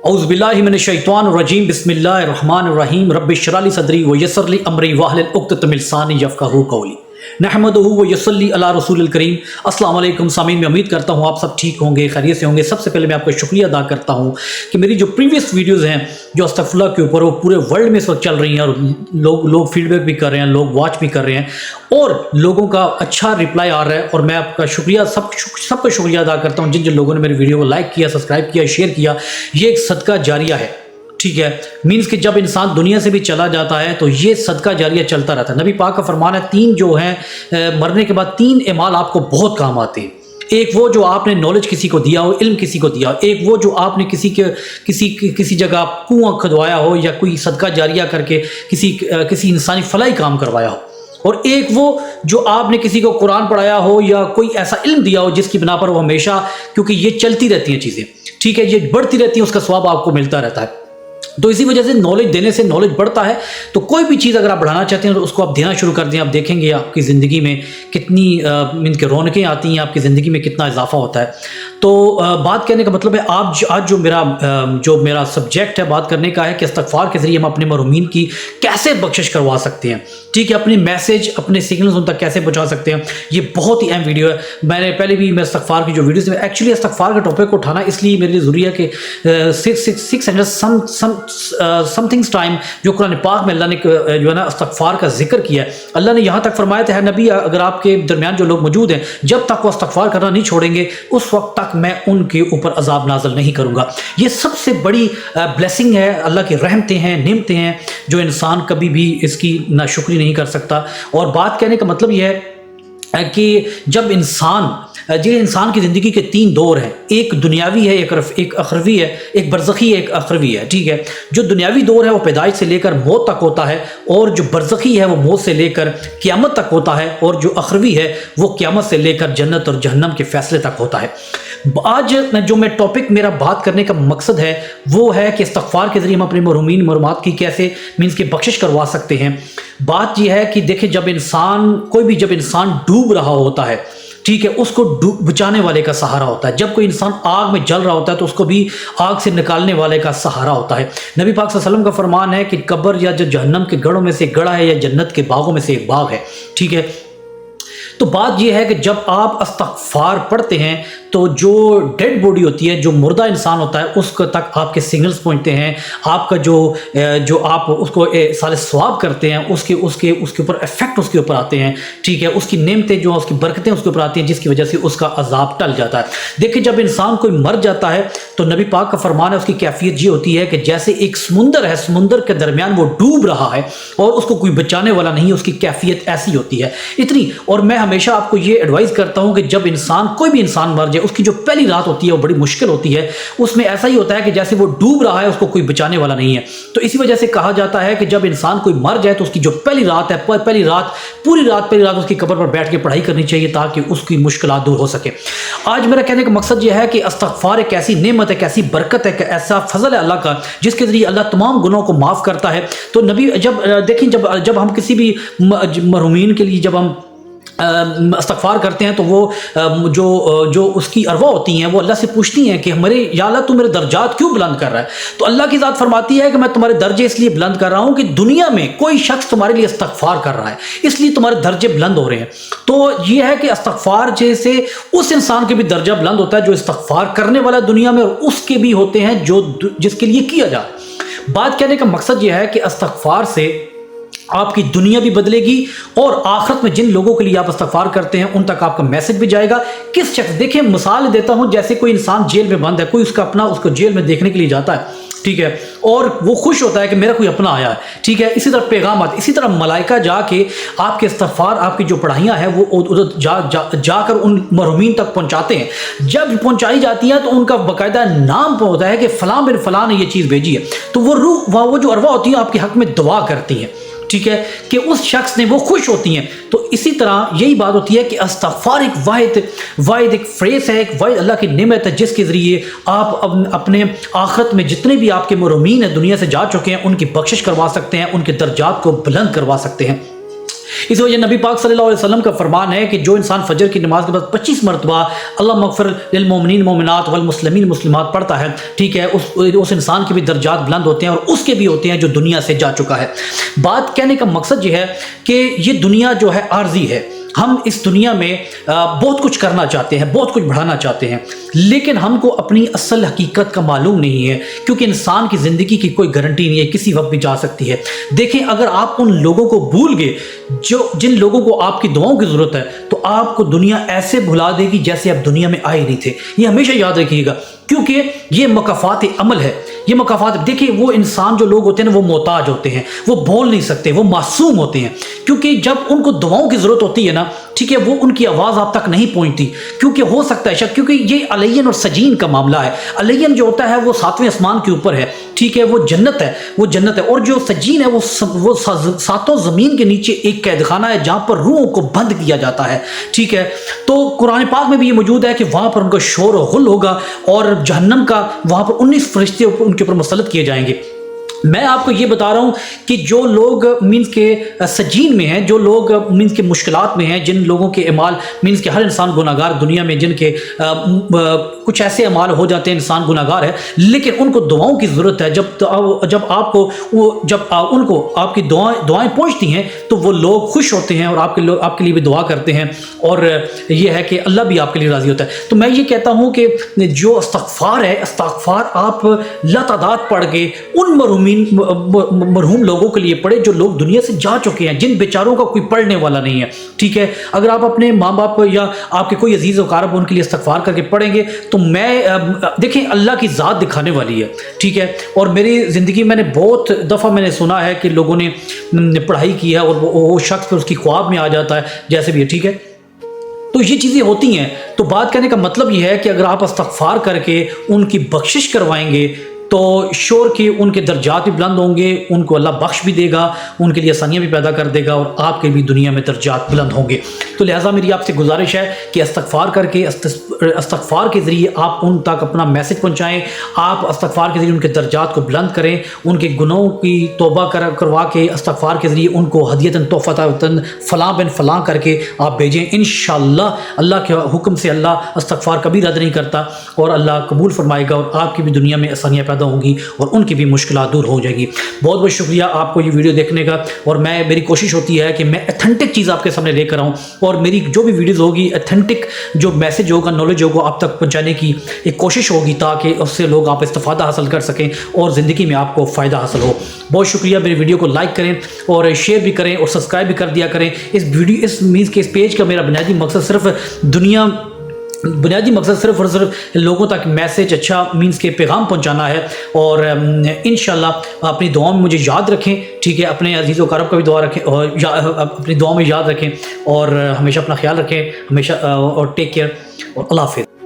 औज़ु बिल्लाहि मिनश्शैतानिर्रजीम बिस्मिल्लाहिर्रहमानिर्रहीम रब्बि इश्रह ली सदरी व यस्सिर ली अमरी वहलुल उक़दतम मिन लिसानी यफ़क़हू क़ौली नहमदुहु व युसल्ली अला रसूलिल करीम। अस्सलाम वालेकुम सामीन, मैं उम्मीद करता हूँ आप सब ठीक होंगे, खैरियत से होंगे। सबसे पहले मैं आपका शुक्रिया अदा करता हूँ कि मेरी जो प्रीवियस वीडियोज़ हैं जो अस्तगफिरुल्लाह के ऊपर, वो पूरे वर्ल्ड में इस वक्त चल रही हैं और लोग फीडबैक भी कर रहे हैं, लोग वॉच भी कर रहे हैं और लोगों का अच्छा रिप्लाई आ रहा है। और मैं आपका शुक्रिया सबका शुक्रिया अदा करता हूँ जिन जिन लोगों ने मेरी वीडियो को लाइक किया, सब्सक्राइब किया, शेयर किया। ये एक सदका जारिया है, ठीक है। मीन्स कि जब इंसान दुनिया से भी चला जाता है तो ये सदका जारिया चलता रहता है। नबी पाक का फरमान है, तीन जो हैं मरने के बाद तीन एमाल आपको बहुत काम आते हैं। एक वो जो आपने नॉलेज किसी को दिया हो, इल्म किसी को दिया हो। एक वो जो आपने किसी जगह कुआं खुदवाया हो या कोई सदका जारिया करके किसी इंसानी फलाई काम करवाया हो। और एक वो जो आपने किसी को कुरान पढ़ाया हो या कोई ऐसा इल्म दिया हो जिसकी बिना पर वो हमेशा, क्योंकि ये चलती रहती हैं चीज़ें, ठीक है, ये बढ़ती रहती हैं, उसका स्वाब आपको मिलता रहता है। तो इसी वजह से नॉलेज देने से नॉलेज बढ़ता है। तो कोई भी चीज़ अगर आप बढ़ाना चाहते हैं तो उसको आप देना शुरू कर दें, आप देखेंगे आपकी ज़िंदगी में कितनी इनके रौनकें आती हैं, आपकी ज़िंदगी में कितना इजाफा होता है। तो बात करने का मतलब है आज जो मेरा सब्जेक्ट है बात करने का है कि इस्तग़फ़ार के ज़रिए हम अपने महरूमीन की कैसे बख्शिश करवा सकते हैं, ठीक है, अपनी मैसेज, अपने सिग्नल्स उन तक कैसे पहुँचा सकते हैं। ये बहुत ही अहम वीडियो है। मैंने पहले भी मैं इस्तग़फ़ार की जो वीडियोज़ में एक्चुअली इस्तग़फ़ार के टॉपिक को उठाना इसलिए मेरे लिए ज़रूरी है कि 600 समथिंग्स टाइम जो कुरान पाक में अल्लाह ने जो है ना इस्तग़फ़ार का जिक्र किया है। अल्लाह ने यहाँ तक फरमाया था, है नबी, अगर आपके दरमियान जो लोग मौजूद हैं जब तक वो इस्तग़फ़ार करना नहीं छोड़ेंगे उस वक्त तक मैं उनके ऊपर अजाब नाज़िल नहीं करूँगा। ये सबसे बड़ी ब्लेसिंग है, अल्लाह की रहमतें हैं, नेमतें हैं जो इंसान कभी भी इसकी नाशुक्री नहीं कर सकता। और बात कहने का मतलब यह है कि जब इंसान की ज़िंदगी के तीन दौर हैं, एक दुनियावी है, एक अखरवी है, एक बरज़खी है, एक अखरवी है, ठीक है। जो दुनियावी दौर है वो पैदाइश से लेकर मौत तक होता है और जो बरज़खी है वो मौत से लेकर क़यामत तक होता है और जो अखरवी है वो क़यामत से लेकर जन्नत और जहन्नम के फ़ैसले तक होता है। आज जो मैं टॉपिक मेरा बात करने का मकसद है वो है कि इस्तग़फ़ार के ज़रिए हम अपने महरूमीन मरहूमात की कैसे मीन्स की बख्शिश करवा सकते हैं। बात यह है कि देखिए, जब इंसान डूब रहा होता है, ठीक है, उसको बचाने वाले का सहारा होता है। जब कोई इंसान आग में जल रहा होता है तो उसको भी आग से निकालने वाले का सहारा होता है। नबी पाक सल्लल्लाहु अलैहि वसल्लम का फरमान है कि कब्र या जो जहन्नम के गढ़ों में से एक गड़ा है या जन्नत के बागों में से एक बाग है, ठीक है। तो बात यह है कि जब आप इस्तग़फ़ार पढ़ते हैं तो जो डेड बॉडी होती है, जो मुर्दा इंसान होता है, उसको तक आपके सिग्नल्स पहुंचते हैं। आपका जो आप उसको सारे सवाब करते हैं उसके ऊपर इफेक्ट उसके ऊपर आते हैं, ठीक है। उसकी नेमतें जो उसकी बरकतें उसके ऊपर आती हैं जिसकी वजह से उसका अजाब टल जाता है। देखिए, जब इंसान कोई मर जाता है तो नबी पाक का फरमान है, उसकी कैफियत ये होती है कि जैसे एक समुंदर है, समुंदर के दरमियान वो डूब रहा है और उसको कोई बचाने वाला नहीं है। उसकी कैफियत ऐसी होती है इतनी। और मैं हमेशा आपको ये एडवाइस करता हूँ कि जब कोई भी इंसान मर जाए, उसकी जो पहली रात होती है वो बड़ी मुश्किल होती है। उसमें ऐसा ही होता है कि जैसे वो डूब रहा है, उसको कोई बचाने वाला नहीं है। तो इसी वजह से कहा जाता है कि जब इंसान कोई मर जाए तो उसकी जो पहली रात है, पूरी रात उसकी कब्र पर बैठ के पढ़ाई करनी चाहिए ताकि उसकी मुश्किलात दूर हो सके। आज मेरा कहने का मकसद यह है कि इस्तग़फ़ार एक ऐसी नेमत है, एक ऐसी बरकत है, ऐसा फजल है अल्लाह का जिसके जरिए अल्लाह तमाम गुनाहों को माफ़ करता है। तो नबी जब हम किसी भी मरहूमीन के लिए जब हम इस्तग़फ़ार करते हैं तो वो जो उसकी अरवा होती हैं वो अल्लाह से पूछती हैं कि या अल्लाह तू मेरे दर्जात क्यों बुलंद कर रहा है। तो अल्लाह की ज़ात फरमाती है कि मैं तुम्हारे दर्जे इसलिए बुलंद कर रहा हूँ कि दुनिया में कोई शख्स तुम्हारे लिए इस्तग़फ़ार कर रहा है, इसलिए तुम्हारे दर्जे बुलंद हो रहे हैं। तो ये है कि इस्तग़फ़ार जैसे उस इंसान के भी दर्जा बुलंद होता है जो इस्तग़फ़ार करने वाला दुनिया में, और उसके भी होते हैं जिसके लिए किया जाए। बात कहने का मकसद यह है कि इस्तग़फ़ार से आपकी दुनिया भी बदलेगी और आखिरत में जिन लोगों के लिए आप इस्तग़फ़ार करते हैं उन तक आपका मैसेज भी जाएगा। किस शख्स, देखिए मिसाल देता हूं, जैसे कोई इंसान जेल में बंद है, कोई उसको जेल में देखने के लिए जाता है, ठीक है, और वो खुश होता है कि मेरा कोई अपना आया है, ठीक है। इसी तरह पैगाम आते, इसी तरह मलाइका जाके आपके इस्तग़फ़ार, आपकी जो पढ़ाइयाँ हैं वो उधर जाकर उन मरहूमीन तक पहुँचाते हैं। जब पहुँचाई जाती हैं तो उनका बाकायदा नाम होता है कि फ़लाँ बिन फ़लाँ ने ये चीज़ भेजी है। तो वो रूह, वो जो अरवा होती है आपके हक़ में दुआ करती हैं, ठीक है, कि उस शख्स ने, वो खुश होती हैं। तो इसी तरह यही बात होती है कि इस्तग़फ़ार एक वाहिद एक फ्रेज है, एक वाहिद अल्लाह की नेमत है जिसके ज़रिए आप अपने आखिरत में जितने भी आपके मरहूमीन हैं, दुनिया से जा चुके हैं, उनकी बख्शिश करवा सकते हैं, उनके दर्जात को बुलंद करवा सकते हैं। इस वजह नबी पाक सल्लल्लाहु अलैहि वसल्लम का फरमान है कि जो इंसान फजर की नमाज के बाद 25 मरतबा अल्लाह मगफिर लिल मोमिनीन मोमिनात वल मुस्लिमीन मुस्लिमात पढ़ता है, ठीक है, उस इंसान के भी दर्जात बुलंद होते हैं और उसके भी होते हैं जो दुनिया से जा चुका है। बात कहने का मकसद ये है कि ये दुनिया जो है आर्जी है। हम इस दुनिया में बहुत कुछ करना चाहते हैं, बहुत कुछ बढ़ाना चाहते हैं, लेकिन हमको अपनी असल हकीकत का मालूम नहीं है, क्योंकि इंसान की ज़िंदगी की कोई गारंटी नहीं है, किसी वक्त भी जा सकती है। देखें, अगर आप उन लोगों को भूल गए जिन लोगों को आपकी दुआओं की ज़रूरत है, तो आपको दुनिया ऐसे भुला देगी जैसे आप दुनिया में आए नहीं थे। ये हमेशा याद रखिएगा, क्योंकि ये मकाफात अमल है, ये मकाफात। देखिए, वो इंसान जो लोग होते हैं ना, वो मोहताज होते हैं, वो बोल नहीं सकते, वो मासूम होते हैं, क्योंकि जब उनको दुआओं की ज़रूरत होती है ना, ठीक है, वो उनकी आवाज़ आप तक नहीं पहुंचती, क्योंकि हो सकता है शायद, क्योंकि ये अलयन और सजीन का मामला है। अलयन जो होता है वो 7वें आसमान के ऊपर है, ठीक है, वो जन्नत है, वो जन्नत है। और जो सजीन है वो सातों ज़मीन के नीचे एक कैदखाना है जहाँ पर रूहों को बंद किया जाता है, ठीक है। तो कुरान पाक में भी ये मौजूद है कि वहाँ पर उनका शोर और गुल होगा और जहन्नम का वहाँ पर 19 फरिश्ते उनके ऊपर मुसल्लत किए जाएंगे। मैं आपको ये बता रहा हूँ कि जो लोग मीन्स के सजीन में हैं, जो लोग मीन्स के मुश्किलात में हैं, जिन लोगों के अमाल मीन्स के हर इंसान गुनाहगार दुनिया में, जिनके कुछ ऐसे अमाल हो जाते हैं इंसान गुनाहगार है, लेकिन उनको दुआओं की ज़रूरत है। जब उनको आपकी दुआएं पहुँचती हैं तो वो लोग खुश होते हैं और आपके लिए भी दुआ करते हैं, और ये है कि अल्लाह भी आपके लिए राज़ी होता है। तो मैं ये कहता हूँ कि जो इस्तग़फ़ार है, इस्तग़फ़ार आप लातादाद पढ़ के उन मरहूम लोगों के लिए पढ़े जो लोग दुनिया से जा चुके हैं, जिन बेचारों का कोई पढ़ने वाला नहीं है, ठीक है। अगर आप अपने माँ बाप या आपके कोई अजीज़ वकारब उनके लिए इस्तग़फ़ार करके पढ़ेंगे तो देखें, अल्लाह की ज़ात दिखाने वाली है, ठीक है। और मेरी ज़िंदगी मैंने बहुत दफ़ा मैंने सुना है कि लोगों ने पढ़ाई की है और वो शख्स पर उसकी ख्वाब में आ जाता है, जैसे भी है, ठीक है। तो ये चीज़ें होती हैं। तो बात करने का मतलब ये है कि अगर आप इस्तग़फ़ार करके उनकी बख्शिश करवाएंगे तो शोर के उनके दर्जात भी बुलंद होंगे, उनको अल्लाह बख्श भी देगा, उनके लिए आसानियाँ भी पैदा कर देगा और आपके भी दुनिया में दर्जात बुलंद होंगे। तो लिहाजा मेरी आपसे गुजारिश है कि इस्तग़फ़ार करके इस्तग़फ़ार के ज़रिए आप उन तक अपना मैसेज पहुँचाएँ। आप इस्तग़फ़ार के ज़रिए उनके दर्जात को बुलंद करें, उनके गुनाहों की तौबा करवा के इस्तग़फ़ार के ज़रिए उनको हदियतन तोहफ़तन फ़लाँ बिन फ़लाँ करके आप भेजें। इंशाअल्लाह अल्लाह के हुक्म से अल्लाह इस्तग़फ़ार कभी रद्द नहीं करता और अल्लाह कबूल फरमाएगा और आपकी भी दुनिया में आसानियाँ पैदा होंगी और उनकी भी मुश्किलात दूर हो जाएगी। बहुत बहुत शुक्रिया आपको ये वीडियो देखने का, और मेरी कोशिश होती है कि मैं ऑथेंटिक चीज़ आपके सामने लेकर आऊँ, और मेरी जो भी वीडियोज़ होगी ऑथेंटिक जो मैसेज होगा, नॉलेज होगा, आप तक पहुँचाने की एक कोशिश होगी, ताकि उससे लोग आप इस्तेफादा हासिल कर सकें और ज़िंदगी में आपको फ़ायदा हासिल हो। बहुत शुक्रिया। मेरी वीडियो को लाइक करें और शेयर भी करें और सब्सक्राइब भी कर दिया करें। इस पेज का मेरा बुनियादी मकसद सिर्फ और सिर्फ लोगों तक मैसेज अच्छा मीन्स के पैगाम पहुंचाना है, और इंशाल्लाह अपनी दुआ में मुझे याद रखें, ठीक है। अपने अजीज़ व क़रीब का भी दुआ रखें और अपनी दुआ में याद रखें, और हमेशा अपना ख्याल रखें हमेशा, और टेक केयर और अल्लाह हाफ़िज़।